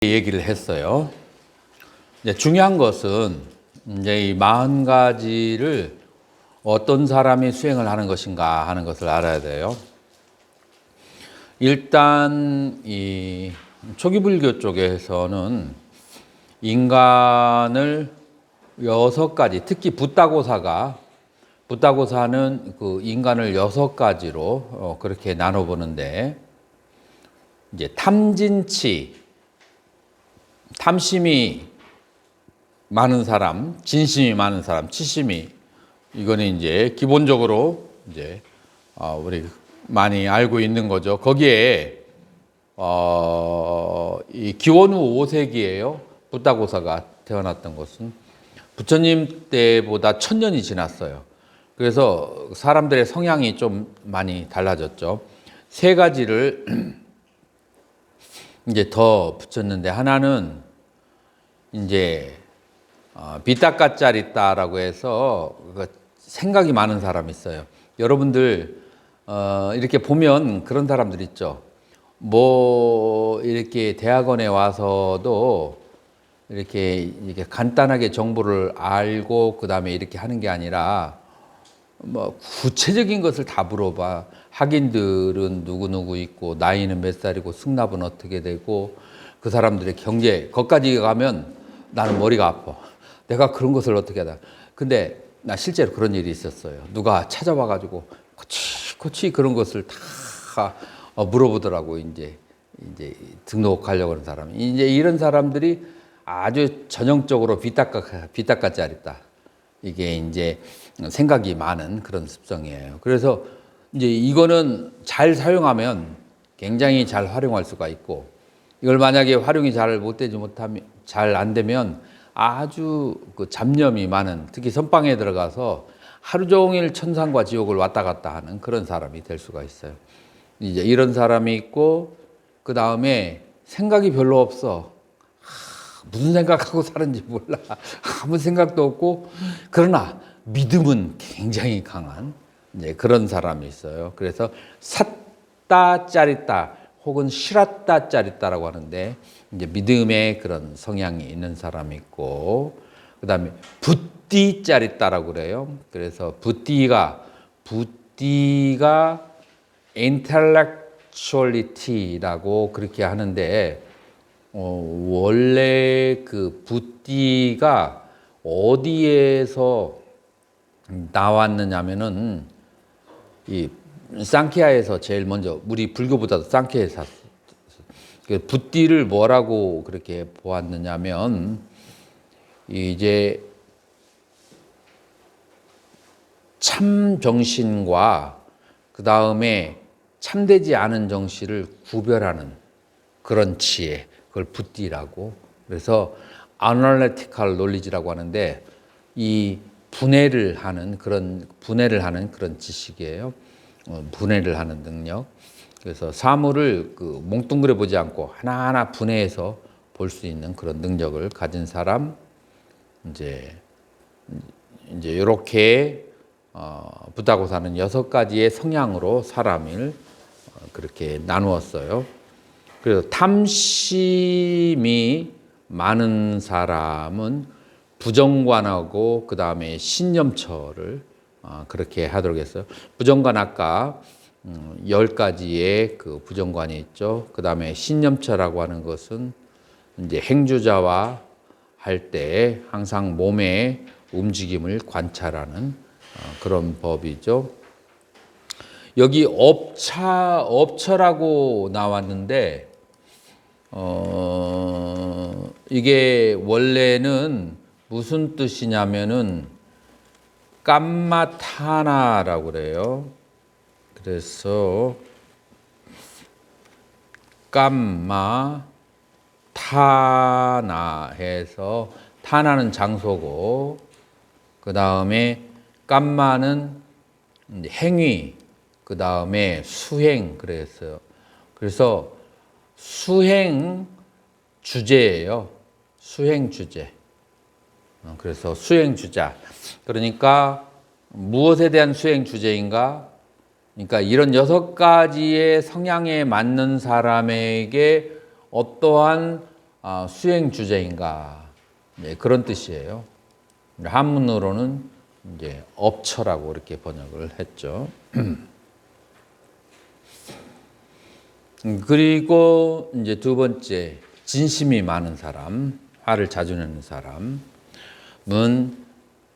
얘기를 했어요. 이제 중요한 것은 이제 이 40가지를 어떤 사람이 수행을 하는 것인가 하는 것을 알아야 돼요. 일단 이 초기 불교 쪽에서는 인간을 6가지, 특히 붓다고사는 그 인간을 6가지로 그렇게 나눠 보는데, 이제 탐심이 많은 사람, 진심이 많은 사람, 치심이, 이거는 이제 기본적으로 이제 우리 많이 알고 있는 거죠. 거기에 이 기원후 5세기예요. 붓다고사가 태어났던 것은 부처님 때보다 1000년이 지났어요. 그래서 사람들의 성향이 좀 많이 달라졌죠. 3가지를 이제 더 붙였는데, 하나는 이제 비타까짜리따라고 해서 생각이 많은 사람이 있어요. 여러분들 이렇게 보면 그런 사람들 있죠. 뭐 이렇게 대학원에 와서도 이렇게 간단하게 정보를 알고 그 다음에 이렇게 하는 게 아니라 뭐 구체적인 것을 다 물어봐. 학인들은 누구 있고, 나이는 몇 살이고, 승납은 어떻게 되고, 그 사람들의 경제, 거기까지 가면 나는 머리가 아파. 내가 그런 것을 어떻게 하다. 근데 나 실제로 그런 일이 있었어요. 누가 찾아와가지고 코치 그런 것을 다 물어보더라고. 이제 등록하려고 하는 사람이. 이제 이런 사람들이 아주 전형적으로 비타까짜리다. 이게 이제 생각이 많은 그런 습성이에요. 그래서 이제 이거는 잘 사용하면 굉장히 잘 활용할 수가 있고, 이걸 만약에 활용이 잘 안 되면 아주 그 잡념이 많은, 특히 선방에 들어가서 하루 종일 천상과 지옥을 왔다 갔다 하는 그런 사람이 될 수가 있어요. 이제 이런 사람이 있고, 그 다음에 생각이 별로 없어. 무슨 생각하고 사는지 몰라. 아무 생각도 없고, 그러나 믿음은 굉장히 강한 이제 그런 사람이 있어요. 그래서 샀다 짜릿다 혹은 실었다 짜릿다라고 하는데, 이제 믿음의 그런 성향이 있는 사람이 있고, 그 다음에 붓디 짜릿다라고 그래요. 그래서 붓디가 intellectuality라고 그렇게 하는데, 원래 그 붓디가 어디에서 나왔느냐면은 이 상키아에서 제일 먼저, 우리 불교보다도 상키아에서 그 붓디를 뭐라고 그렇게 보았느냐면, 이제 참 정신과 그 다음에 참되지 않은 정신을 구별하는 그런 지혜, 그걸 붓디라고. 그래서 analytical knowledge라고 하는데, 이 분해를 하는 그런 지식이에요. 분해를 하는 능력. 그래서 사물을 몽뚱그려 보지 않고 하나하나 분해해서 볼 수 있는 그런 능력을 가진 사람. 이제 이렇게 붓다고사는 6가지의 성향으로 사람을 그렇게 나누었어요. 그래서 탐심이 많은 사람은 부정관하고 그 다음에 신념처를 그렇게 하도록 했어요. 부정관 아까 10가지의 그 부정관이 있죠. 그 다음에 신념처라고 하는 것은 이제 행주자와 할 때 항상 몸의 움직임을 관찰하는 그런 법이죠. 여기 업처라고 나왔는데, 이게 원래는 무슨 뜻이냐면은 깜마타나라고 그래요. 그래서 깜마타나 해서, 타나는 장소고, 그 다음에 깜마는 행위, 그 다음에 수행 그랬어요. 그래서 수행 주제예요. 수행 주제. 그래서 수행 주자. 그러니까 무엇에 대한 수행 주제인가? 그러니까 이런 6가지의 성향에 맞는 사람에게 어떠한 수행 주제인가 네, 그런 뜻이에요. 한문으로는 이제 업처라고 이렇게 번역을 했죠. 그리고 이제 두 번째 진심이 많은 사람, 화를 자주 내는 사람은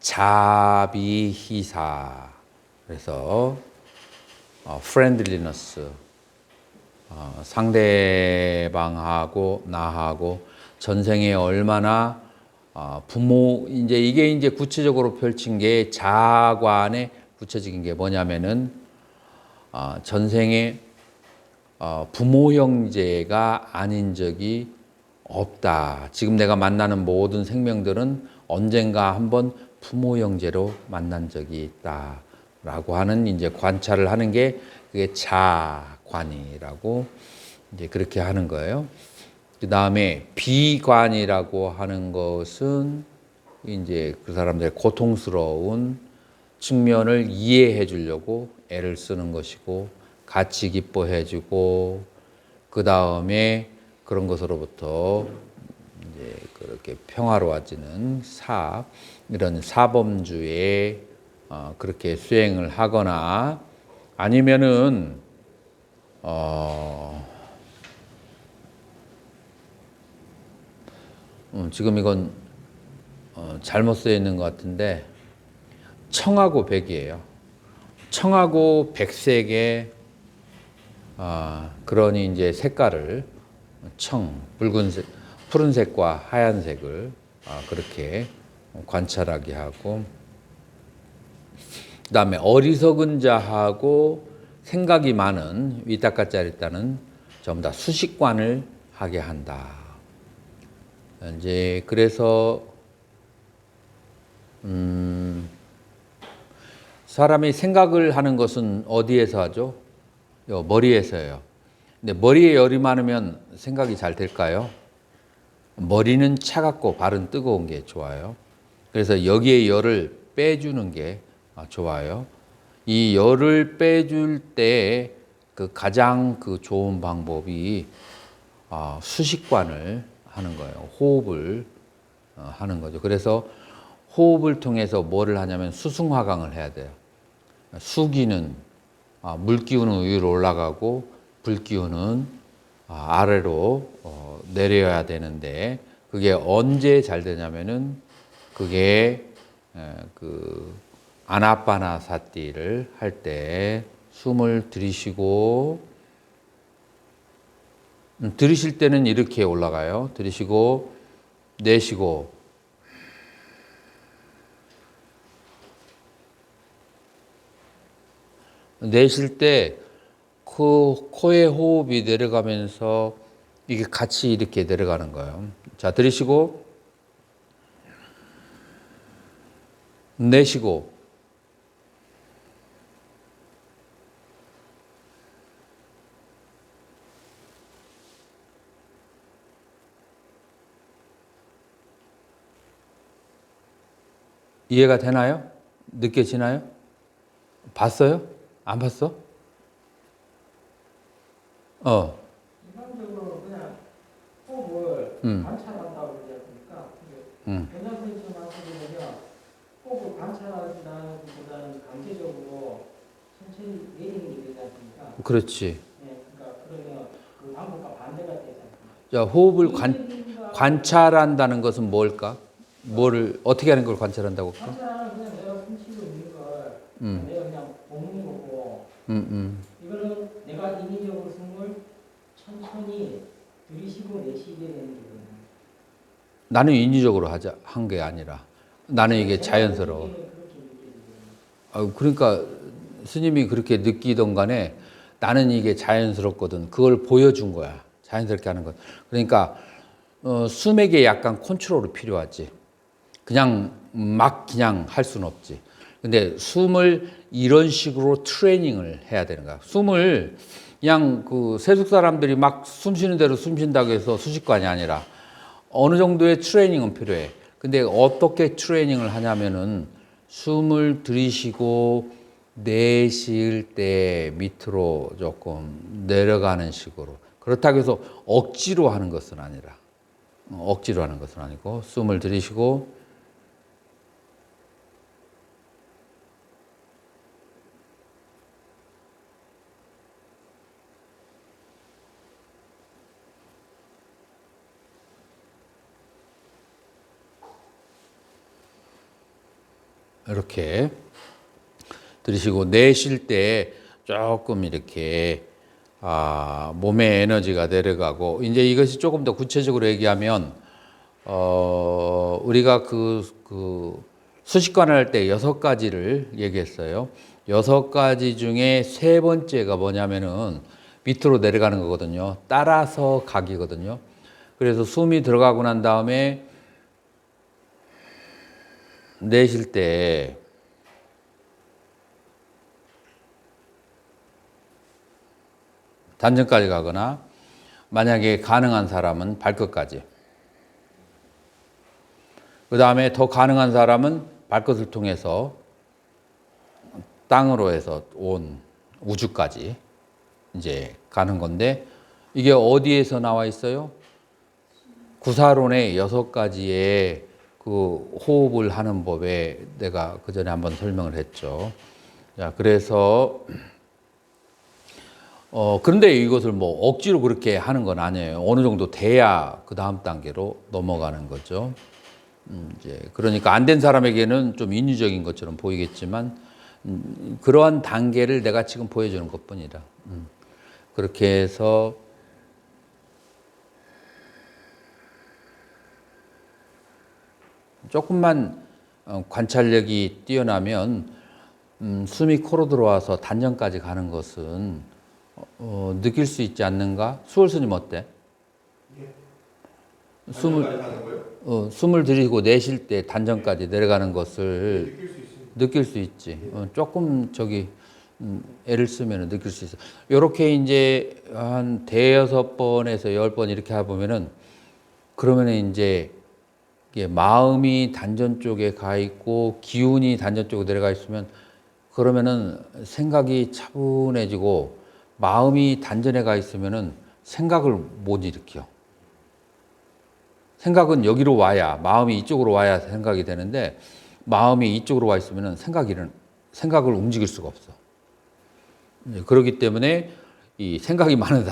자비희사. 그래서 friendliness, 상대방하고 나하고 전생에 얼마나 부모 이제 이게 구체적으로 펼친 게 자관에 구체적인 게 뭐냐면은 전생에 부모 형제가 아닌 적이 없다. 지금 내가 만나는 모든 생명들은 언젠가 한번 부모 형제로 만난 적이 있다라고 하는 이제 관찰을 하는 게 그게 자관이라고 이제 그렇게 하는 거예요. 그 다음에 비관이라고 하는 것은 이제 그 사람들의 고통스러운 측면을 이해해 주려고 애를 쓰는 것이고 같이 기뻐해 주고 그 다음에 그런 것으로부터 이제 그렇게 평화로워지는 이런 사범주에 그렇게 수행을 하거나 아니면은 지금 이건 잘못 쓰여 있는 것 같은데 청하고 백이에요. 청하고 백색의 그러니 이제 색깔을 붉은색, 푸른색과 하얀색을 그렇게 관찰하게 하고 그다음에 어리석은 자하고 생각이 많은 위탁가짜리따는 전부 다 수식관을 하게 한다. 이제 그래서 사람이 생각을 하는 것은 어디에서 하죠? 머리에서요. 근데 머리에 열이 많으면 생각이 잘 될까요? 머리는 차갑고 발은 뜨거운 게 좋아요. 그래서 여기에 열을 빼주는 게 좋아요. 이 열을 빼줄 때 그 가장 그 좋은 방법이 수식관을 하는 거예요. 호흡을 하는 거죠. 그래서 호흡을 통해서 뭐를 하냐면 수승화강을 해야 돼요. 수기는 물 기운은 위로 올라가고 불 기운은 아래로 내려야 되는데 그게 언제 잘 되냐면은 그게 그 아나파나사티를 할 때 숨을 들이쉬고 들이쉴 때는 이렇게 올라가요. 들이쉬고 내쉬고 내쉴 때 그 코의 호흡이 내려가면서 이게 같이 이렇게 내려가는 거예요. 자, 들이쉬고 내쉬고 이해가 되나요? 느껴지나요? 봤어요? 안 봤어? 일반적으로 그냥 호흡을 관찰한다고 그러지 않습니까? 변화 선생님 말씀드리면 호흡을 관찰한다기보다는 강제적으로 천천히 내리는 게 되지 않습니까? 그렇지. 네, 그러니까 그러면 그 방법과 반대가 되지 않습니까? 자, 호흡을 관찰한다는 것은 뭘까? 뭐를 어떻게 하는 걸 관찰한다고 할까? 관찰하는 그냥 내가 숨 쉬고 있는 걸 내가 그냥 보는 거고 이거는 내가 인위적으로 숨을 천천히 들이쉬고 내쉬게 되는 거거든요. 나는 인위적으로 한 게 아니라 나는 이게 자연스러워. 그렇게 느껴지거든요. 그러니까 스님이 그렇게 느끼던 간에 나는 이게 자연스럽거든. 그걸 보여준 거야. 자연스럽게 하는 것. 그러니까 숨에게 약간 컨트롤이 필요하지. 그냥 막 그냥 할 수는 없지. 근데 숨을 이런 식으로 트레이닝을 해야 되는 거야. 숨을 그냥 그 세속 사람들이 막 숨 쉬는 대로 숨 쉰다고 해서 수식관이 아니라 어느 정도의 트레이닝은 필요해. 근데 어떻게 트레이닝을 하냐면은 숨을 들이쉬고 내쉴 때 밑으로 조금 내려가는 식으로. 그렇다고 해서 억지로 하는 것은 아니라. 억지로 하는 것은 아니고 숨을 들이쉬고 이렇게 들이쉬고 내쉴 때 조금 이렇게 몸의 에너지가 내려가고 이제 이것이 조금 더 구체적으로 얘기하면 우리가 그 수식관을 할 때 6가지를 얘기했어요. 6가지 중에 3번째가 뭐냐면은 밑으로 내려가는 거거든요. 따라서 가기거든요. 그래서 숨이 들어가고 난 다음에 내쉴 때 단전까지 가거나 만약에 가능한 사람은 발끝까지. 그 다음에 더 가능한 사람은 발끝을 통해서 땅으로 해서 온 우주까지 이제 가는 건데 이게 어디에서 나와 있어요? 구사론의 6가지의 그 호흡을 하는 법에 내가 그 전에 한번 설명을 했죠. 자, 그래서 그런데 이것을 뭐 억지로 그렇게 하는 건 아니에요. 어느 정도 돼야 그 다음 단계로 넘어가는 거죠. 이제 그러니까 안 된 사람에게는 좀 인위적인 것처럼 보이겠지만 그러한 단계를 내가 지금 보여주는 것뿐이라. 그렇게 해서 조금만 관찰력이 뛰어나면 숨이 코로 들어와서 단전까지 가는 것은 느낄 수 있지 않는가? 수월 스님 어때? 숨을 들이고 내쉴 때 단전까지 내려가는 것을 느낄 수 있지. 조금 애를 쓰면 느낄 수 있어. 이렇게 이제 한 5번에서 10번 이렇게 해보면은 그러면은 이제 마음이 단전 쪽에 가 있고 기운이 단전 쪽으로 내려가 있으면 그러면은 생각이 차분해지고 마음이 단전에 가 있으면은 생각을 못 일으켜. 생각은 여기로 와야 마음이 이쪽으로 와야 생각이 되는데 마음이 이쪽으로 와 있으면은 생각을 움직일 수가 없어. 그렇기 때문에 이 생각이 많은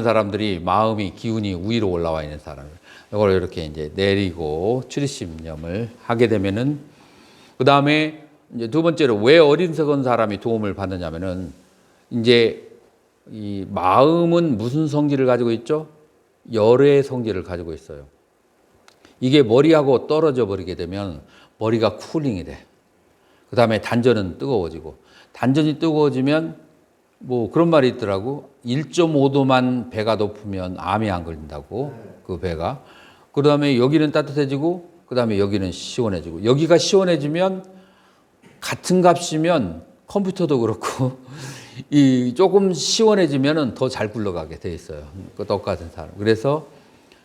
사람들이 마음이 기운이 위로 올라와 있는 사람. 이걸 이렇게 이제 내리고 추리심념을 하게 되면은 그 다음에 이제 두 번째로 왜 어리석은 사람이 도움을 받느냐면은 이제 이 마음은 무슨 성질을 가지고 있죠? 열의 성질을 가지고 있어요. 이게 머리하고 떨어져 버리게 되면 머리가 쿨링이 돼. 그 다음에 단전은 뜨거워지고 단전이 뜨거워지면 뭐 그런 말이 있더라고. 1.5도만 배가 높으면 암이 안 걸린다고. 그 배가. 그 다음에 여기는 따뜻해지고 그 다음에 여기는 시원해지고 여기가 시원해지면 같은 값이면 컴퓨터도 그렇고 이 조금 시원해지면은 더 잘 굴러가게 돼 있어요. 그 똑같은 사람. 그래서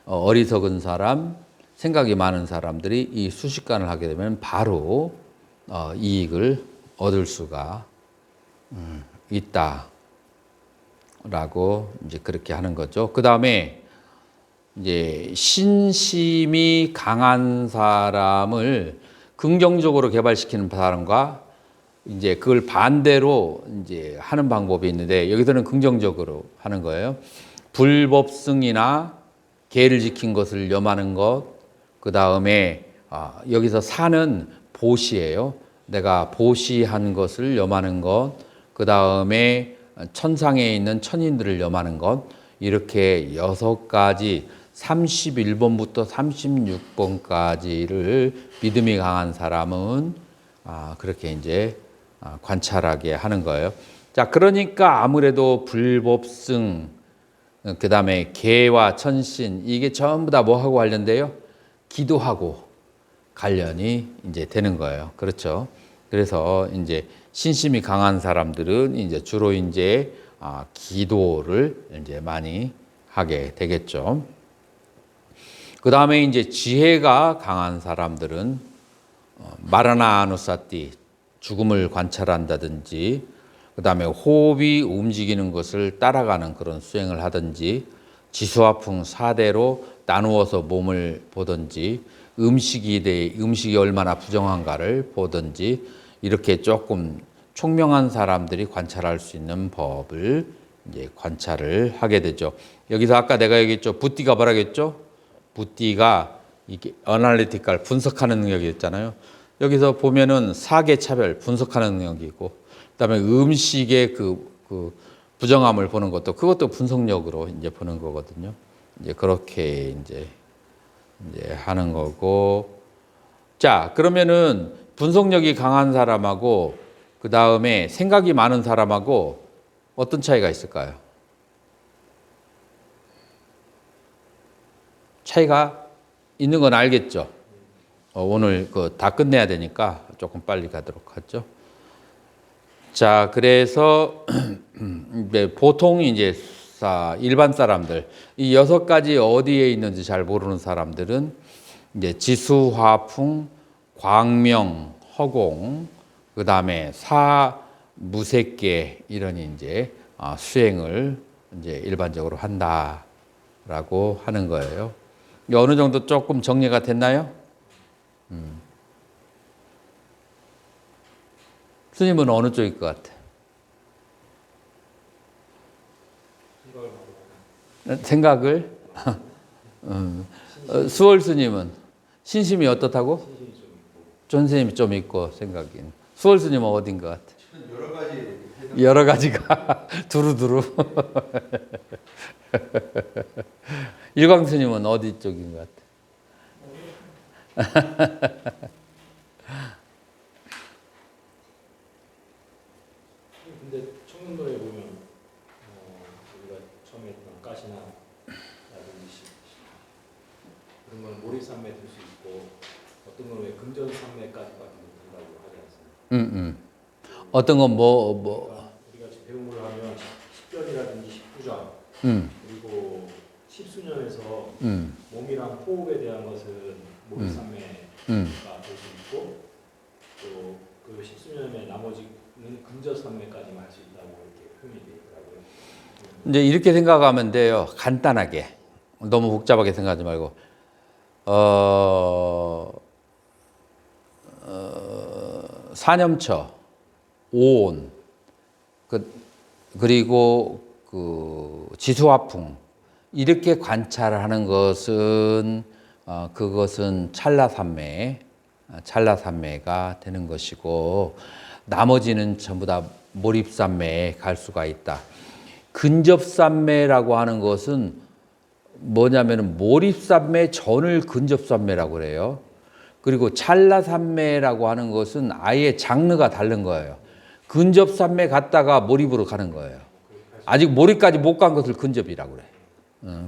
어리석은 사람, 생각이 많은 사람들이 이 수식관을 하게 되면 바로 이익을 얻을 수가 있다라고 이제 그렇게 하는 거죠. 그 다음에 이제 신심이 강한 사람을 긍정적으로 개발시키는 사람과 이제 그걸 반대로 이제 하는 방법이 있는데 여기서는 긍정적으로 하는 거예요. 불법승이나 계를 지킨 것을 염하는 것, 그 다음에 여기서 사는 보시예요. 내가 보시한 것을 염하는 것, 그 다음에 천상에 있는 천인들을 염하는 것, 이렇게 6가지 31번부터 36번까지를 믿음이 강한 사람은 그렇게 이제 관찰하게 하는 거예요. 자, 그러니까 아무래도 불법승, 그 다음에 계와 천신, 이게 전부 다 뭐하고 관련돼요? 기도하고 관련이 이제 되는 거예요. 그렇죠. 그래서 이제 신심이 강한 사람들은 이제 주로 이제 기도를 이제 많이 하게 되겠죠. 그 다음에 이제 지혜가 강한 사람들은 마라나 아누사티, 죽음을 관찰한다든지, 그 다음에 호흡이 움직이는 것을 따라가는 그런 수행을 하든지, 지수화풍 4대로 나누어서 몸을 보든지 음식이 얼마나 부정한가를 보든지 이렇게 조금 총명한 사람들이 관찰할 수 있는 법을 이제 관찰을 하게 되죠. 여기서 아까 내가 얘기했죠. 붓디가 뭐라고 했죠? 붓디가 이게 어널리티컬 분석하는 능력이 있잖아요. 여기서 보면은 사계 차별 분석하는 능력이고, 그다음에 음식의 그 부정함을 보는 것도 그것도 분석력으로 이제 보는 거거든요. 이제 그렇게 이제 하는 거고. 자, 그러면은 분석력이 강한 사람하고 그 다음에 생각이 많은 사람하고 어떤 차이가 있을까요? 차이가 있는 건 알겠죠? 오늘 그 다 끝내야 되니까 조금 빨리 가도록 하죠. 자, 그래서 보통 이제 일반 사람들 이 6가지 어디에 있는지 잘 모르는 사람들은 이제 지수, 화풍, 광명, 허공, 그 다음에 무색계 이런 이제 수행을 이제 일반적으로 한다라고 하는 거예요. 어느 정도 조금 정리가 됐나요? 스님은 어느 쪽일 것 같아? 생각을? 수월 스님은 신심이 어떻다고? 전 스님이 좀 있고 생각인. 수월 스님은 어딘 것 같아? 여러 가지가 두루두루. 일광 스님은 어디 쪽인 것 같아? 근데 청년도에 보면 우리가 처음에 했던 가시나 라든지 그런 건 몰입산매 들 수 있고 어떤 건 왜 금전산매까지밖에 못한다고 하지 않습니까? 어떤 건 그러니까 우리가 지금 배운 걸로 하면 10변이라든지 19장 그리고 10수년에서 몸이랑 호흡에 대한 것은 몰입산매가 될 수 있고 또 그 10수년의 나머지는 금전산매까지만 할 수 있다고 이렇게 표현이 되더라고요. 이제 이렇게 생각하면 돼요. 간단하게. 너무 복잡하게 생각하지 말고. 사념처, 오온, 그리고 그 지수화풍 이렇게 관찰을 하는 것은 그것은 찰나산매가 되는 것이고 나머지는 전부 다 몰입산매에 갈 수가 있다. 근접산매라고 하는 것은 뭐냐면은 몰입산매 전을 근접산매라고 그래요. 그리고 찰나산매라고 하는 것은 아예 장르가 다른 거예요. 근접산매 갔다가 몰입으로 가는 거예요. 아직 몰입까지 못 간 것을 근접이라고 그래.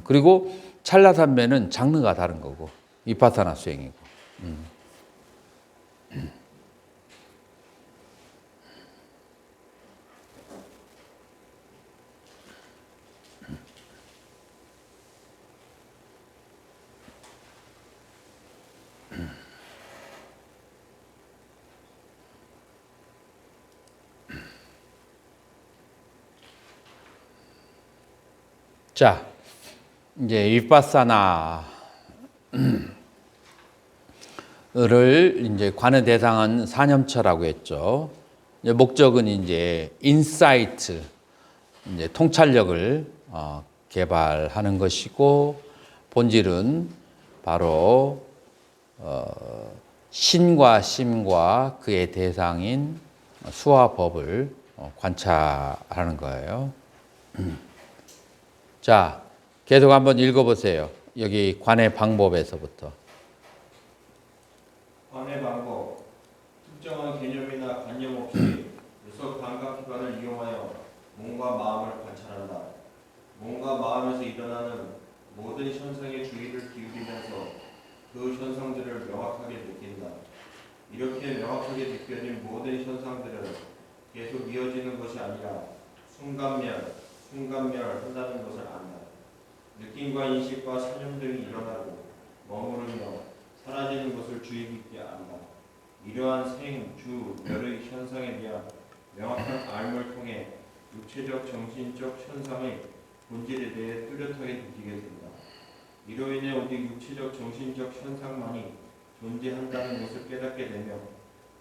그리고 찰나산매는 장르가 다른 거고 위파사나 수행이고. 자, 이제 위파사나를 이제 관의 대상은 사념처라고 했죠. 이제 목적은 이제 인사이트, 이제 통찰력을 개발하는 것이고 본질은 바로 신과 심과 그의 대상인 수와 법을 관찰하는 거예요. 자, 계속 한번 읽어보세요. 여기 관의 방법에서부터. 관의 방법. 특정한 개념이나 관념 없이 유서 감각기관을 이용하여 몸과 마음을 관찰한다. 몸과 마음에서 일어나는 모든 현상에 주의를 기울이면서 그 현상들을 명확하게 느낀다. 이렇게 명확하게 느껴진 모든 현상들은 계속 이어지는 것이 아니라 순간멸한다는 것을 안다. 느낌과 인식과 사념 등이 일어나고 머무르며 사라지는 것을 주의 깊게 안다. 이러한 생, 주, 멸의 현상에 대한 명확한 알을 통해 육체적, 정신적 현상의 본질에 대해 뚜렷하게 느끼게 된다. 이로 인해 오직 육체적 정신적 현상만이 존재한다는 것을 깨닫게 되며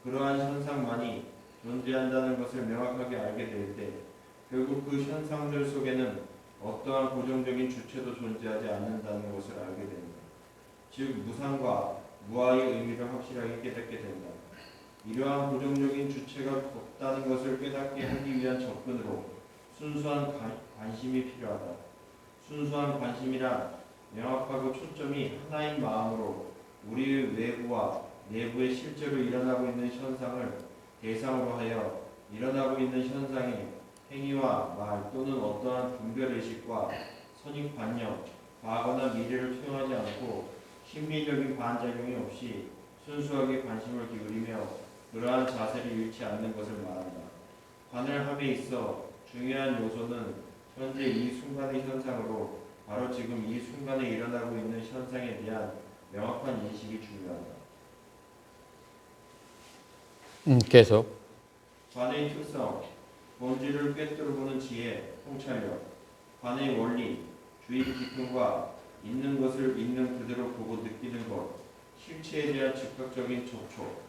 그러한 현상만이 존재한다는 것을 명확하게 알게 될 때 결국 그 현상들 속에는 어떠한 고정적인 주체도 존재하지 않는다는 것을 알게 됩니다. 즉 무상과 무아의 의미를 확실하게 깨닫게 된다. 이러한 고정적인 주체가 없다는 것을 깨닫게 하기 위한 접근으로 순수한 관심이 필요하다. 순수한 관심이란 명확하고 초점이 하나인 마음으로 우리의 외부와 내부에 실제로 일어나고 있는 현상을 대상으로 하여 일어나고 있는 현상의 행위와 말 또는 어떠한 분별의식과 선입관념, 과거나 미래를 투영하지 않고 심리적인 반작용이 없이 순수하게 관심을 기울이며 그러한 자세를 잃지 않는 것을 말한다. 관을함에 있어 중요한 요소는 현재 이 순간의 현상으로 바로 지금 이 순간에 일어나고 있는 현상에 대한 명확한 인식이 중요하다. 계속. 관의 특성, 본질을 꿰뚫어보는 지혜, 통찰력, 관의 원리, 주의 깊음과 있는 것을 있는 그대로 보고 느끼는 것, 실체에 대한 즉각적인 접촉.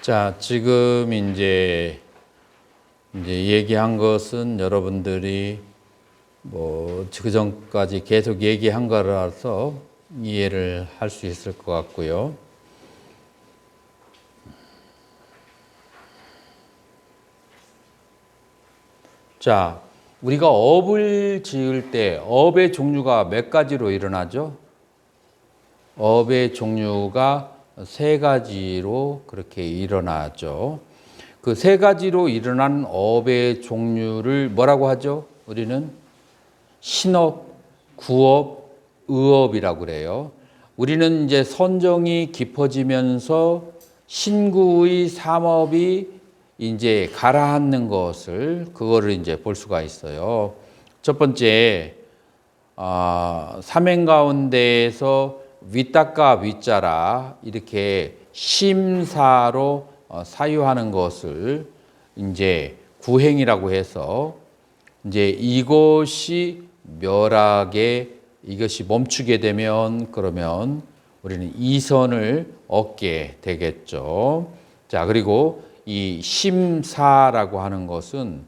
자, 지금 이제 얘기한 것은 여러분들이 뭐 그 전까지 계속 얘기한 거라서 이해를 할 수 있을 것 같고요. 자, 우리가 업을 지을 때 업의 종류가 몇 가지로 일어나죠? 업의 종류가 세 가지로 그렇게 일어나죠. 그 세 가지로 일어난 업의 종류를 뭐라고 하죠? 우리는 신업, 구업, 의업이라고 그래요. 우리는 이제 선정이 깊어지면서 신구의 삼업이 이제 가라앉는 것을 그거를 이제 볼 수가 있어요. 첫 번째, 삼행 가운데에서 위닦아 위자라 이렇게 심사로 사유하는 것을 이제 구행이라고 해서 이제 이것이 멸하게 이것이 멈추게 되면 그러면 우리는 이선을 얻게 되겠죠. 자, 그리고 이 심사라고 하는 것은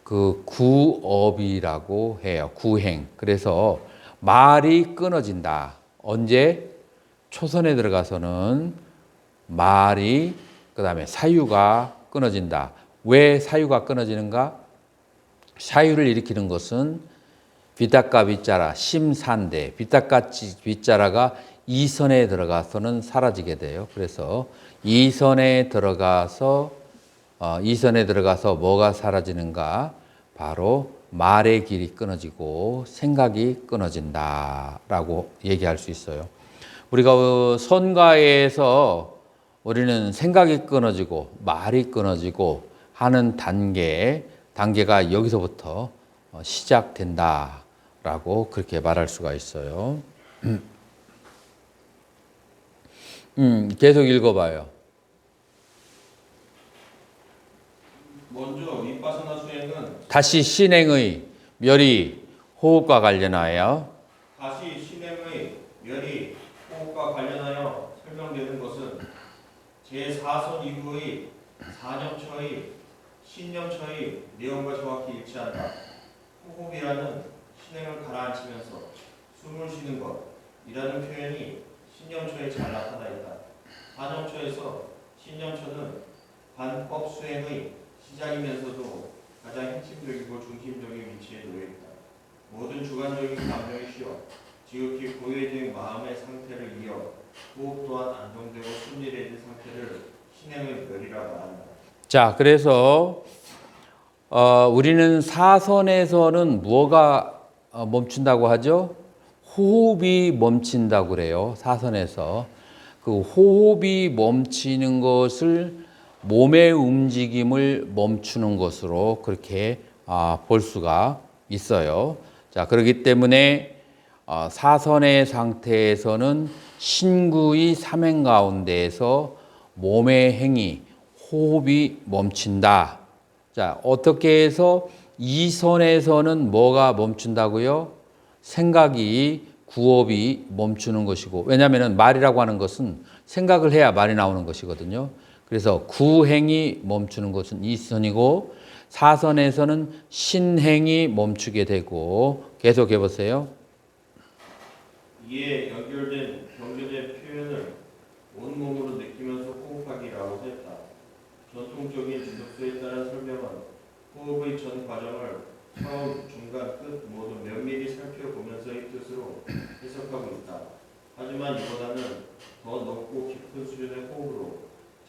그 구업이라고 해요. 구행. 그래서 말이 끊어진다. 언제? 초선에 들어가서는 말이 그다음에 사유가 끊어진다. 왜 사유가 끊어지는가? 사유를 일으키는 것은 비닦아 윗자라 심사인데 비닦아 윗자라가 이선에 들어가서는 사라지게 돼요. 그래서 이선에 들어가서 뭐가 사라지는가? 바로 말의 길이 끊어지고 생각이 끊어진다라고 얘기할 수 있어요. 우리가 선가에서 우리는 생각이 끊어지고 말이 끊어지고 하는 단계가 여기서부터 시작된다라고 그렇게 말할 수가 있어요. 계속 읽어봐요. 먼저 윗바사나 수행은 다시 신행의 멸이 호흡과 관련하여 다시 신행의 멸이 호흡과 관련하여 설명되는 것은 제4선 이후의 4념처의 신념처의 내용과 정확히 일치한다. 호흡이라는 신행을 가라앉히면서 숨을 쉬는 것이라는 표현이 신념처에 잘 나타나 있다. 4념처에서 신념처는 반법 수행의 시작이면서도 가장 핵심적이고 중심적인 위치에 놓여 있다. 모든 주관적인 감정이 쉬어 지극히 고요해진 마음의 상태를 이어 호흡 또한 안정되고 순리해진 상태를 신행의 멸이라 말한다. 자, 그래서 우리는 사선에서는 무엇가 멈춘다고 하죠? 호흡이 멈춘다고 그래요. 사선에서. 그 호흡이 멈추는 것을 몸의 움직임을 멈추는 것으로 그렇게 볼 수가 있어요. 자, 그렇기 때문에 사선의 상태에서는 신구의 삼행 가운데에서 몸의 행위, 호흡이 멈춘다. 자, 어떻게 해서 이 선에서는 뭐가 멈춘다고요? 생각이, 구업이 멈추는 것이고, 왜냐하면 말이라고 하는 것은 생각을 해야 말이 나오는 것이거든요. 그래서 구행이 멈추는 것은 이 선이고, 사선에서는 신행이 멈추게 되고, 계속해 보세요. 이에 연결된 경전의 표현을 온몸으로 느끼면서 호흡하기라고 했다. 전통적인 주석서에 따른 설명은 호흡의 전 과정을 처음, 중간, 끝 모두 면밀히 살펴보면서의 뜻으로 해석하고 있다. 하지만 이보다는 더 높고 깊은 수준의 호흡으로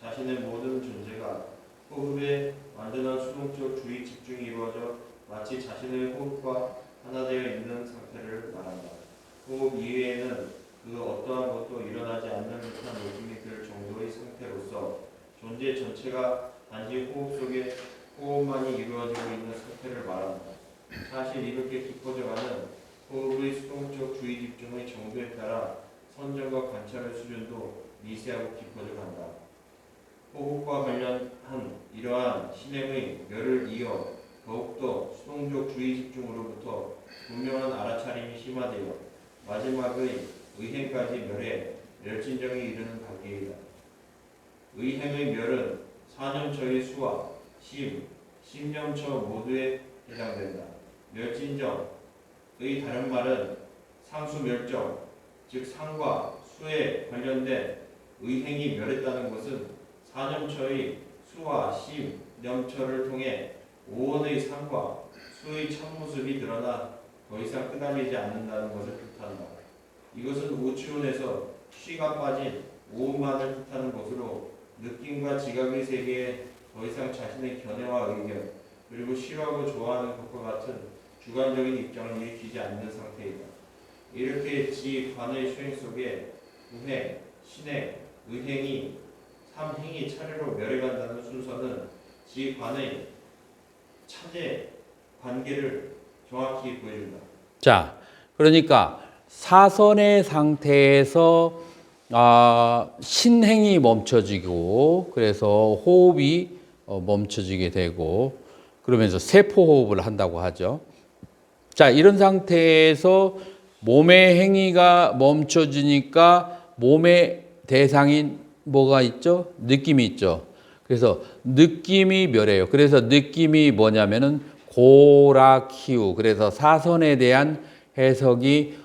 자신의 모든 존재가 호흡에 완전한 수동적 주의 집중이 이루어져 마치 자신의 호흡과 하나 되어 있는 상태를 말한다. 호흡 이외에는 그 어떠한 것도 일어나지 않는 듯한 느낌이 들 정도의 상태로서 존재 전체가 단지 호흡 속에 호흡만이 이루어지고 있는 상태를 말한다. 사실 이렇게 깊어져가는 호흡의 수동적 주의 집중의 정도에 따라 선정과 관찰의 수준도 미세하고 깊어져 간다. 호흡과 관련한 이러한 신행의 멸을 이어 더욱더 수동적 주의 집중으로부터 분명한 알아차림이 심화되어 마지막의 의행까지 멸해 멸진정에 이르는 단계이다. 의행의 멸은 사념처의 수와 심, 심념처 모두에 해당된다. 멸진정의 다른 말은 상수멸정, 즉 상과 수에 관련된 의행이 멸했다는 것은 사념처의 수와 심,념처를 통해 오원의 상과 수의 참모습이 드러나 더 이상 끄달리지 않는다는 것을 뜻한다. 이것은 우치원에서 쉬가 빠진 오음만을 뜻하는 것으로 느낌과 지각의 세계에 더 이상 자신의 견해와 의견 그리고 싫어하고 좋아하는 것과 같은 주관적인 입장을 일으키지 않는 상태이다. 이렇게 지관의 수행 속에 우행, 신행, 의행이 삼행이 차례로 멸해간다는 순서는 지관의 차제 관계를 정확히 보여준다. 자, 그러니까 사선의 상태에서 신행이 멈춰지고, 그래서 호흡이 멈춰지게 되고, 그러면서 세포호흡을 한다고 하죠. 자, 이런 상태에서 몸의 행위가 멈춰지니까 몸의 대상인 뭐가 있죠? 느낌이 있죠. 그래서 느낌이 멸해요. 그래서 느낌이 뭐냐면은 고라키우. 그래서 사선에 대한 해석이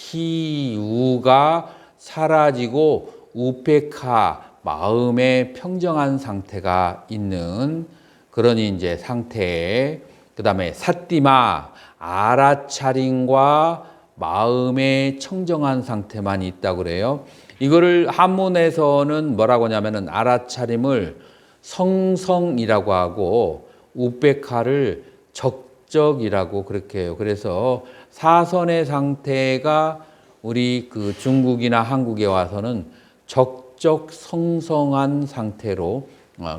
고라키우가 사라지고 우페카, 마음의 평정한 상태가 있는 그런 이제 상태에, 그 다음에 사띠마, 알아차림과 마음의 청정한 상태만 있다고 그래요. 이거를 한문에서는 뭐라고 하냐면은 알아차림을 성성이라고 하고 우베카를 적적이라고 그렇게 해요. 그래서 사선의 상태가 우리 그 중국이나 한국에 와서는 적적 성성한 상태로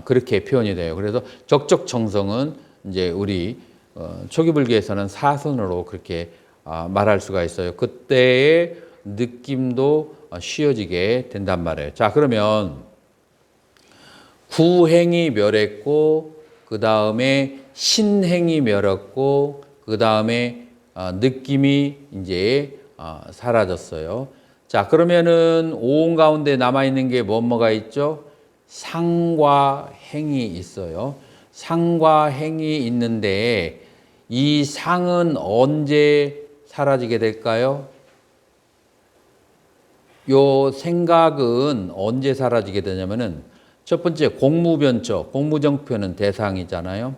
그렇게 표현이 돼요. 그래서 적적 정성은 이제 우리 초기 불교에서는 사선으로 그렇게 말할 수가 있어요. 그때의 느낌도 쉬어지게 된단 말이에요. 자, 그러면 구행이 멸했고, 그 다음에 신행이 멸했고, 그 다음에 느낌이 이제 사라졌어요. 자, 그러면은 오온 가운데 남아있는 게 뭐가 있죠? 상과 행이 있어요. 상과 행이 있는데 이 상은 언제 사라지게 될까요? 요 생각은 언제 사라지게 되냐면은 첫 번째 공무변처, 공무정표는 대상이잖아요.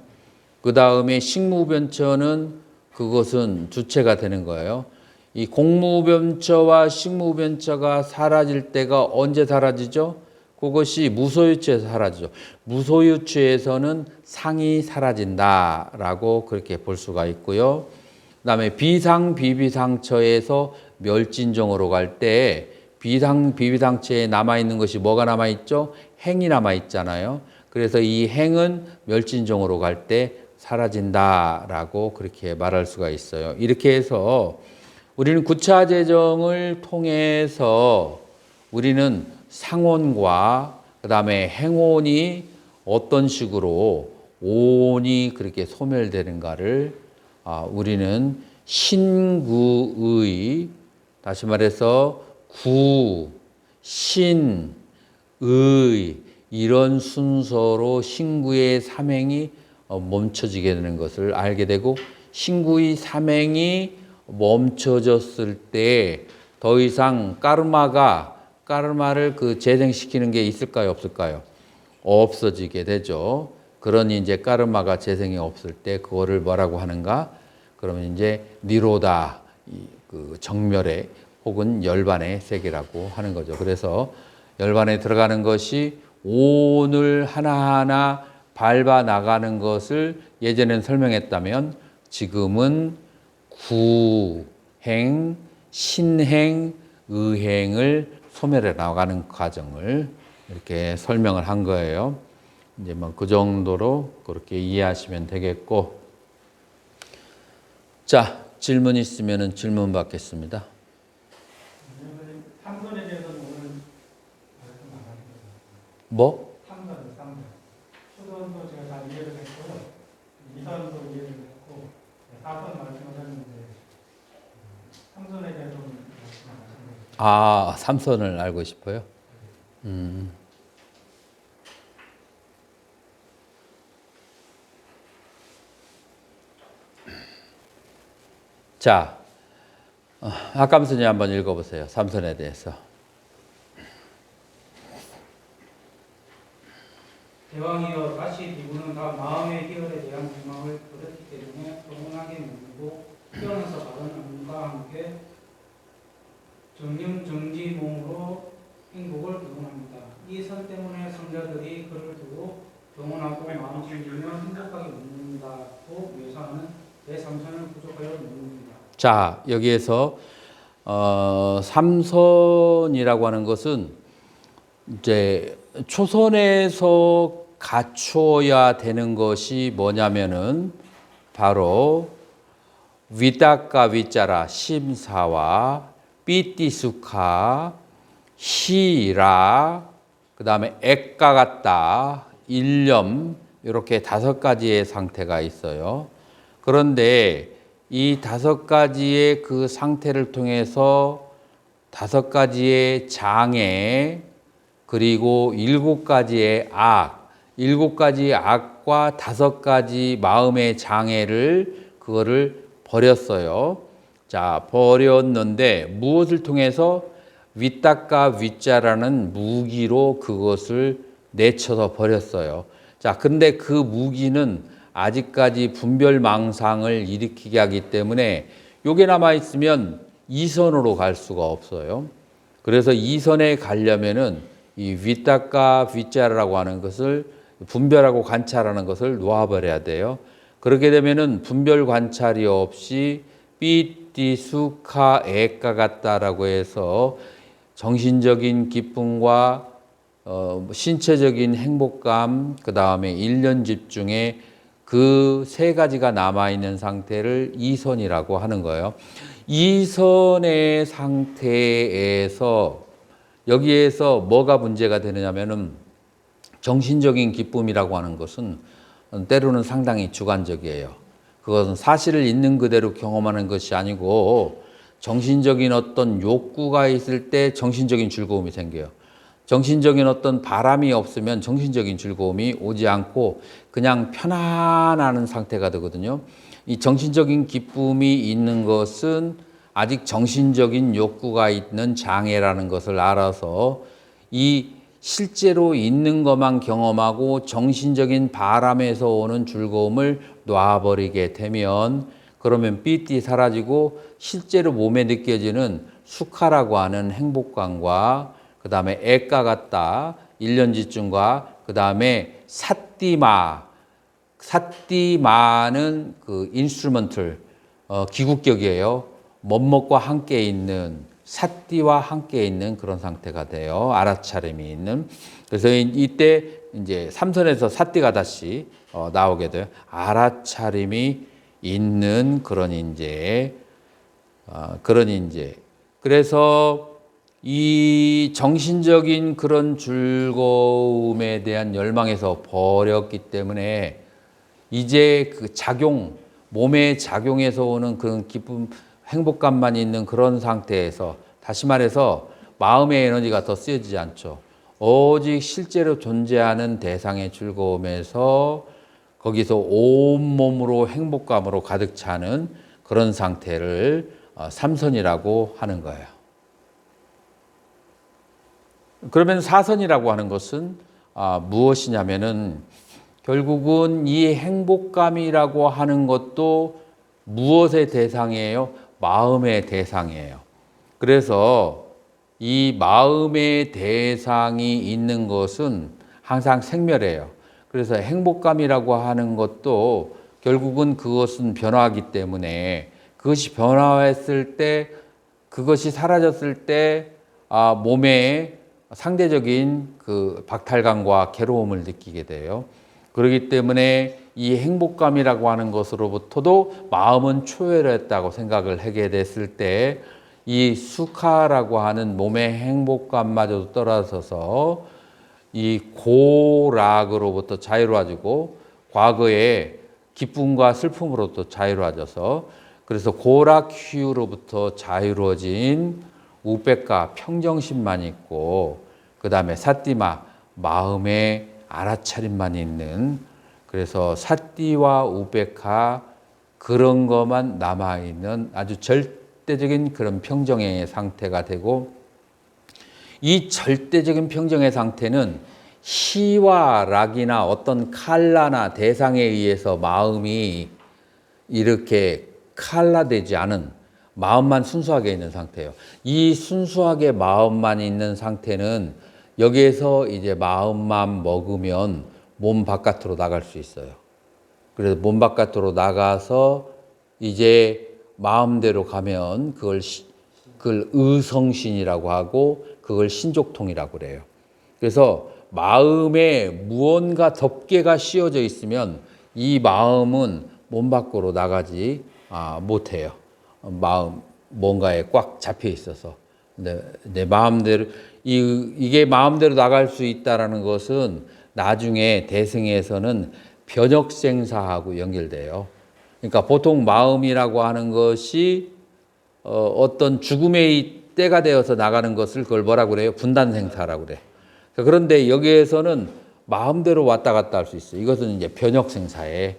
그 다음에 식무변처는 그것은 주체가 되는 거예요. 이 공무변처와 식무변처가 사라질 때가 언제 사라지죠? 그것이 무소유처에서 사라지죠. 무소유처에서는 상이 사라진다라고 그렇게 볼 수가 있고요. 그 다음에 비상, 비비상처에서 멸진정으로 갈 때 비상, 비비상처에 남아있는 것이 뭐가 남아있죠? 행이 남아있잖아요. 그래서 이 행은 멸진정으로 갈 때 사라진다라고 그렇게 말할 수가 있어요. 이렇게 해서 우리는 구차재정을 통해서 우리는 상온과 그 다음에 행온이 어떤 식으로 온이 그렇게 소멸되는가를 우리는 신구의, 다시 말해서 구, 신, 의 이런 순서로 신구의 삼행이 멈춰지게 되는 것을 알게 되고, 신구의 삼행이 멈춰졌을 때 더 이상 까르마를 그 재생시키는 게 있을까요, 없을까요? 없어지게 되죠. 그러니 이제 까르마가 재생이 없을 때 그거를 뭐라고 하는가? 그러면 이제 니로다, 그 정멸의 혹은 열반의 세계라고 하는 거죠. 그래서 열반에 들어가는 것이 온을 하나하나 밟아 나가는 것을 예전엔 설명했다면, 지금은 구행, 신행, 의행을 소멸해 나가는 과정을 이렇게 설명을 한 거예요. 이제 뭐 그 정도로 그렇게 이해하시면 되겠고, 자, 질문 있으면은 질문 받겠습니다. 삼선에 대해서는 오늘 말씀 안 하셨어요. 뭐? 삼선. 초선도 제가 다 이해를 했고요. 이선도 이해를 했고, 사선 말씀하셨는데 삼선에 대해서는 말씀 안 하셨어요. 삼선을 알고 싶어요? 자, 학감선이 한번 읽어보세요. 삼선에 대해서. 대왕이여 다시 비구는 다 마음의 희열에 대한 희망을 버렸기 때문에 평온하게 묻고 태어나서 바른 암과 함께 정념정지 몸으로 행복을 기원합니다. 이 선 때문에 성자들이 그를 두고 평온하고 마음 챙기며 행복하게 묻는다고 묘사하는 제3선을 부족하여 묻습니다. 자, 여기에서 삼선이라고 하는 것은 이제 초선에서 갖추어야 되는 것이 뭐냐면은 바로 위닦가 위자라 심사와 삐띠수카 히라, 그 다음에 액가 같다 일념, 이렇게 5가지의 상태가 있어요. 그런데 이 5가지의 그 상태를 통해서 5가지의 장애, 그리고 7가지의 악, 7가지의 악과 5가지 마음의 장애를 그거를 버렸어요. 자, 버렸는데 무엇을 통해서? 위닦가 위자라는 무기로 그것을 내쳐서 버렸어요. 자, 근데 그 무기는 아직까지 분별망상을 일으키게 하기 때문에 요게 남아있으면 2선으로 갈 수가 없어요. 그래서 2선에 가려면은 이 위닦가 위자라고 하는 것을 분별하고 관찰하는 것을 놓아버려야 돼요. 그렇게 되면은 분별 관찰이 없이 삐띠수카 액가 같다라고 해서 정신적인 기쁨과 신체적인 행복감, 그 다음에 1년 집중에 그 3가지가 남아있는 상태를 2선이라고 하는 거예요. 2선의 상태에서 여기에서 뭐가 문제가 되느냐면은 정신적인 기쁨이라고 하는 것은 때로는 상당히 주관적이에요. 그것은 사실을 있는 그대로 경험하는 것이 아니고 정신적인 어떤 욕구가 있을 때 정신적인 즐거움이 생겨요. 정신적인 어떤 바람이 없으면 정신적인 즐거움이 오지 않고 그냥 편안한 상태가 되거든요. 이 정신적인 기쁨이 있는 것은 아직 정신적인 욕구가 있는 장애라는 것을 알아서 이 실제로 있는 것만 경험하고 정신적인 바람에서 오는 즐거움을 놔버리게 되면, 그러면 삐띠 사라지고 실제로 몸에 느껴지는 수카라고 하는 행복감과 그 다음에 액가 같다 1년 집중과 그 다음에 사띠마는 그 인스트루먼틀 기국격이에요. 멋먹과 함께 있는 사띠와 함께 있는 그런 상태가 돼요. 알아차림이 있는. 그래서 이때 이제 삼선에서 사띠가 다시 나오게 돼요. 알아차림이 있는 그런 인재, 그래서 이 정신적인 그런 즐거움에 대한 열망에서 버렸기 때문에 이제 그 작용, 몸의 작용에서 오는 그런 기쁨, 행복감만 있는 그런 상태에서, 다시 말해서 마음의 에너지가 더 쓰여지지 않죠. 오직 실제로 존재하는 대상의 즐거움에서 거기서 온몸으로 행복감으로 가득 차는 그런 상태를 삼선이라고 하는 거예요. 그러면 사선이라고 하는 것은 무엇이냐면은 결국은 이 행복감이라고 하는 것도 무엇의 대상이에요? 마음의 대상이에요. 그래서 이 마음의 대상이 있는 것은 항상 생멸해요. 그래서 행복감이라고 하는 것도 결국은 그것은 변화하기 때문에 그것이 변화했을 때, 그것이 사라졌을 때 몸에 상대적인 그 박탈감과 괴로움을 느끼게 돼요. 그렇기 때문에 이 행복감이라고 하는 것으로부터도 마음은 초월했다고 생각을 하게 됐을 때 이 수카라고 하는 몸의 행복감마저도 떨어져서 이 고락으로부터 자유로워지고 과거의 기쁨과 슬픔으로부터 자유로워져서 그래서 고락휴로부터 자유로워진 우백과 평정심만 있고 그 다음에 사띠마 마음의 알아차림만 있는 그래서 사띠와 우백하 그런 것만 남아있는 아주 절대적인 그런 평정의 상태가 되고 이 절대적인 평정의 상태는 희와 락이나 어떤 칼라나 대상에 의해서 마음이 이렇게 칼라되지 않은 마음만 순수하게 있는 상태예요. 이 순수하게 마음만 있는 상태는 여기에서 이제 마음만 먹으면 몸 바깥으로 나갈 수 있어요. 그래서 몸 바깥으로 나가서 이제 마음대로 가면 그걸 의성신이라고 하고 그걸 신족통이라고 그래요. 그래서 마음에 무언가 덮개가 씌워져 있으면 이 마음은 몸 밖으로 나가지 못해요. 마음 뭔가에 꽉 잡혀 있어서 내 마음대로 이게 마음대로 나갈 수 있다라는 것은 나중에 대승에서는 변혁생사하고 연결돼요. 그러니까 보통 마음이라고 하는 것이 어떤 죽음의 때가 되어서 나가는 것을 그걸 뭐라고 그래요? 분단생사라고 그래. 그런데 여기에서는 마음대로 왔다 갔다 할 수 있어요. 이것은 이제 변혁생사의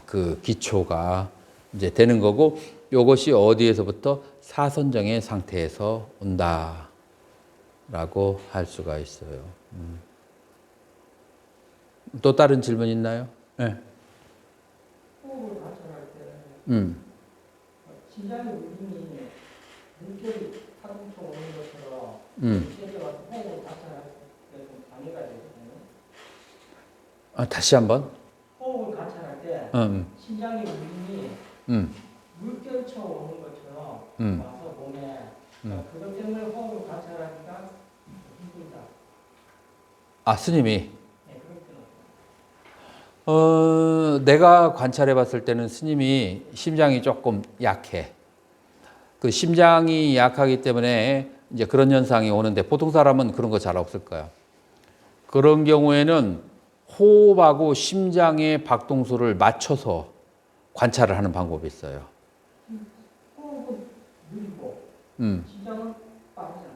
그 기초가 이제 되는 거고, 이것이 어디에서부터 사선정의 상태에서 온다라고 할 수가 있어요. 또 다른 질문 있나요? 네. 호흡을 관찰할 때 심장의 울림이 물결이 파동처럼 오는 것처럼 세게 와서 호흡을 관찰할 때 좀 방해가 되거든요. 다시 한번. 호흡을 관찰할 때 심장의 울림이 물결처럼 오는 것처럼 와서 몸에 그것 때문에 호흡을 관찰하기가 힘들다. 스님이 네, 그렇게 내가 관찰해 봤을 때는 스님이 심장이 조금 약해. 그 심장이 약하기 때문에 이제 그런 현상이 오는데 보통 사람은 그런 거 잘 없을 거야. 그런 경우에는 호흡하고 심장의 박동수를 맞춰서 관찰을 하는 방법이 있어요. 호흡은 느리고 심장은 빠르잖아.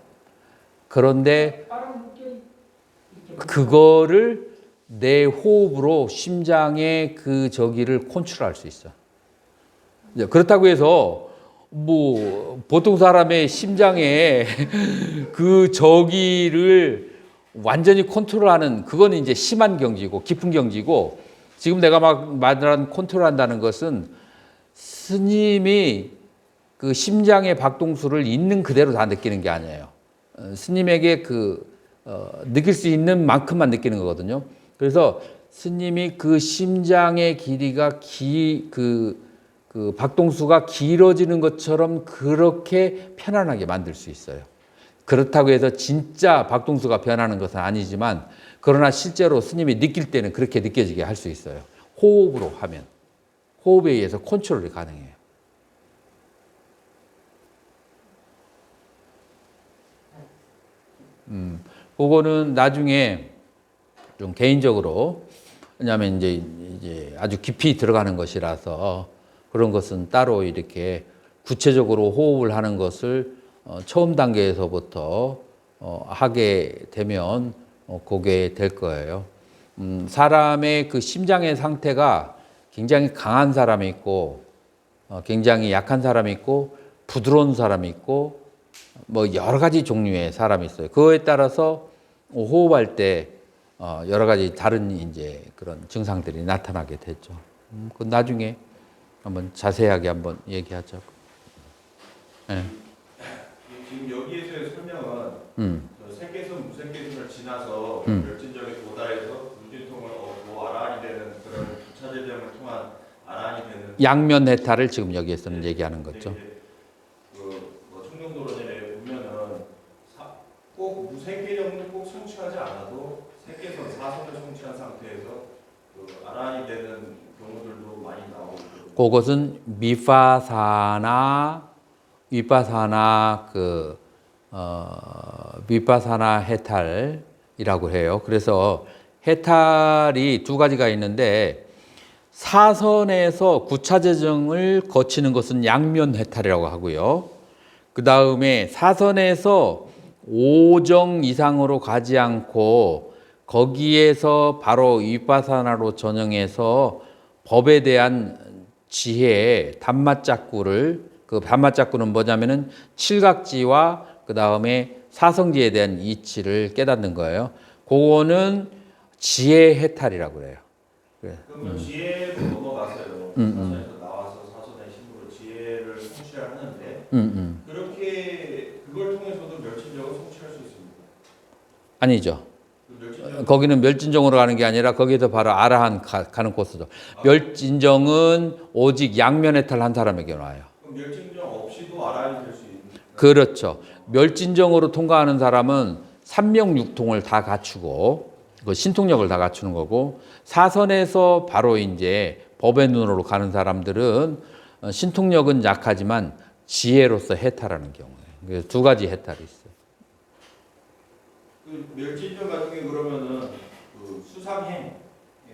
그런데 빠른 물결이 이렇게 그거를 내 호흡으로 심장의 그 저기를 컨트롤할 수 있어. 그렇다고 해서 뭐 보통 사람의 심장에 그 저기를 완전히 컨트롤하는 그거는 이제 심한 경지고 깊은 경지고, 지금 내가 막 말한 컨트롤한다는 것은 스님이 그 심장의 박동수를 있는 그대로 다 느끼는 게 아니에요. 스님에게 느낄 수 있는 만큼만 느끼는 거거든요. 그래서 스님이 그 심장의 길이가 그 박동수가 길어지는 것처럼 그렇게 편안하게 만들 수 있어요. 그렇다고 해서 진짜 박동수가 변하는 것은 아니지만, 그러나 실제로 스님이 느낄 때는 그렇게 느껴지게 할 수 있어요. 호흡으로 하면. 호흡에 의해서 컨트롤이 가능해요. 그거는 나중에 좀 개인적으로, 왜냐하면 이제 이제 아주 깊이 들어가는 것이라서 그런 것은 따로 이렇게 구체적으로 호흡을 하는 것을 처음 단계에서부터 하게 되면 그게 될 거예요. 사람의 그 심장의 상태가 굉장히 강한 사람이 있고 굉장히 약한 사람이 있고 부드러운 사람이 있고 뭐 여러 가지 종류의 사람이 있어요. 그거에 따라서 호흡할 때 여러 가지 다른 이제 그런 증상들이 나타나게 되죠. 그 나중에 한번 자세하게 한번 얘기하자고. 네. 지금 여기에서의 설명은 생계선 무생계선을 지나서 멸진적에 도달해서 무진통을 얻고 아라한이 되는 그런 부차제정을 통한 아라한이 되는 양면 해탈을 지금 여기에서는 얘기하는 거죠. 그뭐 청룡도론에 보면은 꼭 무생계정을 꼭 성취하지 않아도 생계선 사선을 성취한 상태에서 그 아라한이 되는 경우들도 많이 나오고. 그것은 위파사나 위파사나 해탈이라고 해요. 그래서 해탈이 두 가지가 있는데 사선에서 구차제정을 거치는 것은 양면 해탈이라고 하고요. 그 다음에 사선에서 5정 이상으로 가지 않고 거기에서 바로 위파사나로 전형해서 법에 대한 지혜, 단맛작구를 그 단맛작구는 뭐냐면은 칠각지와 그 다음에 사성지에 대한 이치를 깨닫는 거예요. 그거는 지혜 해탈이라고 그래요. 그러면 지혜로 넘어가서요. 사선에서 나와서 사선의 힘으로 지혜를 성취를 하는데 그렇게 그걸 통해서도 멸진정을 성취할 수 있습니다. 아니죠. 그 멸진정 거기는 멸진정으로 가는 게 아니라 거기서 바로 아라한 가는 코스죠. 멸진정은 오직 양면 해탈한 사람에게 나와요. 그럼 멸진정 없이도 아라한이 될 수 있는. 그렇죠. 멸진정으로 통과하는 사람은 삼명육통을 다 갖추고 그 신통력을 다 갖추는 거고 사선에서 바로 이제 법의 눈으로 가는 사람들은 신통력은 약하지만 지혜로서 해탈하는 경우예요. 그래서 두 가지 해탈이 있어요. 그 멸진정 같은 게 그러면은 그 수상행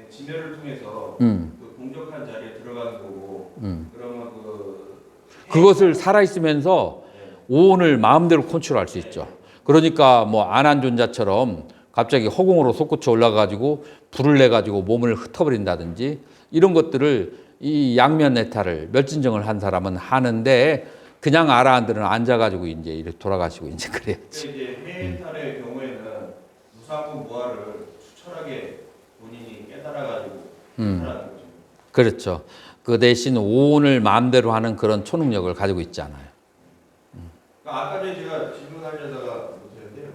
진해를 통해서 그 공적한 자리에 들어가는 거고 그러면 그것을 살아있으면서 오온을 마음대로 컨트롤할 수 있죠. 그러니까 뭐 안한존자처럼 갑자기 허공으로 솟구쳐 올라가지고 불을 내가지고 몸을 흩어버린다든지 이런 것들을 이 양면 해탈을 멸진정을 한 사람은 하는데 그냥 아라한들은 앉아가지고 이제 이렇게 돌아가시고 이제 그래야지. 이제 해탈의 경우에는 무상군 무아를 추철하게 본인이 깨달아가지고 해탈하는 거죠. 그렇죠. 그 대신 오온을 마음대로 하는 그런 초능력을 가지고 있지 않아요. 그러니까 아까 전에 제가 질문하려다가 못했는데요.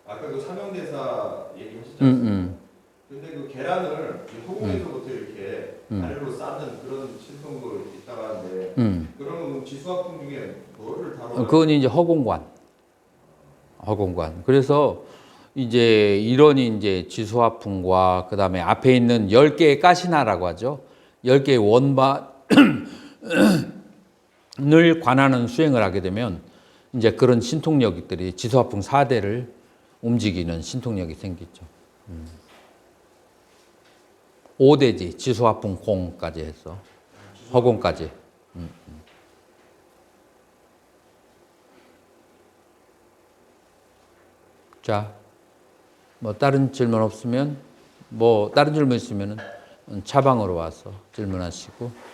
아까 그 삼형대사 얘기하셨잖아요. 근데 그 계란을 이 허공에서부터 이렇게 아래로 쌓는 그런 신통도 있다고 하는데 그러면 지수화풍 중에 뭐를 다뤄요? 그건 이제 허공관. 그래서 이제 이런 이제 지수화풍과 그 다음에 앞에 있는 10개의 가시나라고 하죠. 10개의 원반을 관하는 수행을 하게 되면 이제 그런 신통력들이 지수화풍 4대를 움직이는 신통력이 생기죠. 5대지 지수화풍 공까지 해서 허공까지. 자, 뭐 다른 질문 없으면 다른 질문 있으면은 차방으로 와서 질문하시고.